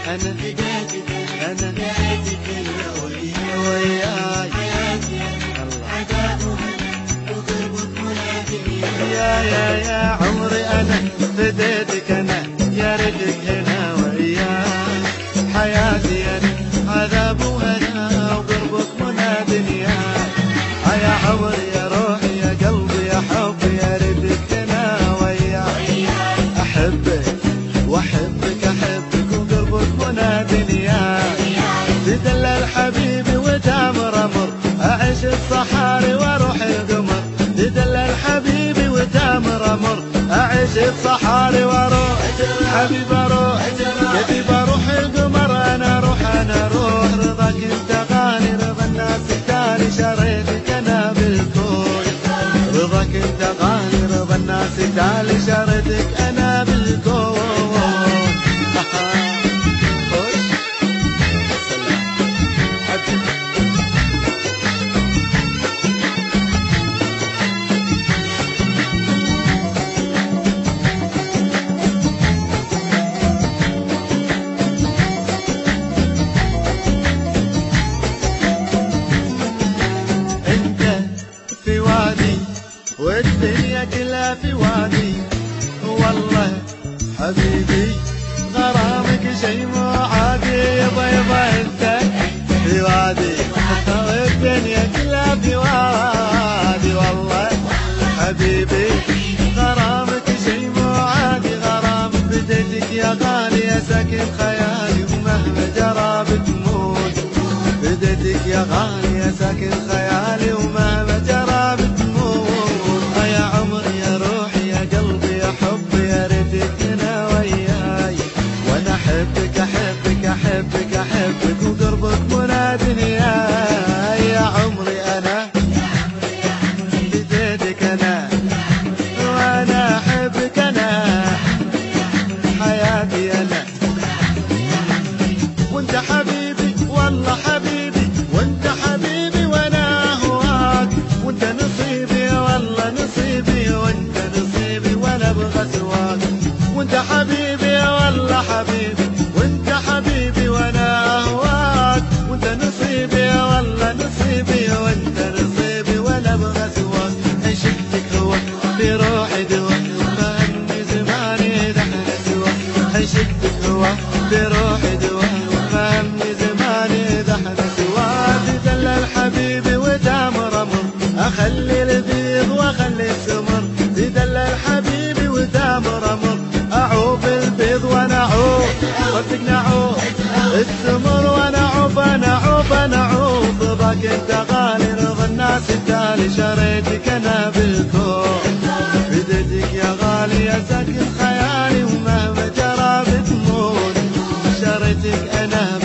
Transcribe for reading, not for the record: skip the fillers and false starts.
أنا بدايتك أنا نهايتك إلا وياي حياتي عذاب وقربك منادي يا عمري أنا فديتك أنا يا ريتك هنا وياي حياتي أنا عذاب وهنا وقربك منادي يا عمري يا روحي يا قلبي يا حبي يا ريتك هنا وياي أحبك وأحبك أحبك وقربك منادي تدلل حبيبي وتامر أمر أعيش الصحاري وأروح القمر تدلل حبيبي وتامر أمر أعيش الصحاري وأروح حبيبي أروح يدي بروح القمر أنا أروح رضاك أنت غالي رضا الناس التالي شريتك أنا بالكون رضاك أنت غالي رضا الناس التالي شريتك أنا بالكون في وادي والدنيا كلها في وادي والله حبيبي غرامك شي مو عادي يبا انت في وادي والدنيا كلها في وادي والله حبيبي غرامك شي مو عادي غرام بديتك يا غالي يا ساكن خيالي ومهما جرى بتموت بديتك يا غالي يا ساكن خيالي ومهما جرى بتموت يا عمري يا روحي يا قلبي يا حبي يا ريتك هنا وياي وانا احبك احبك احبك احبك وقربك منادني يا عمري انا بديتك انا وانا احبك انا حياتي انا وانت حبيبي والله حبيبي وانت حبيبي وانا هواك وانت نصيبي والله نصيبي وانت نصيبي وانا ابغى سواك وانت حبيبي والله حبيبي وانت حبيبي وانا هواك وانت نصيبي والله نصيبي وانت نصيبي وانا ابغى سواك عشقتك هو بروحي دواك وفهمني زماني دحنا سواك عشقتك هو بروحي دواك وفهمني زماني دحنا سواك تدلل حبيبي ودامر امر اخلي البيض واخلي السمر تدلل حبيبي ودامر امر اعوب البيض وانا اعوب صدقني اعوب السمر وانا اعوب انا اعوب انا اعوب رضاك انت غالي رضا الناس التالي شريتك انا بالكون بديتك يا غالي يا ساكن خيالي ومهما جرى بتموت شريتك انا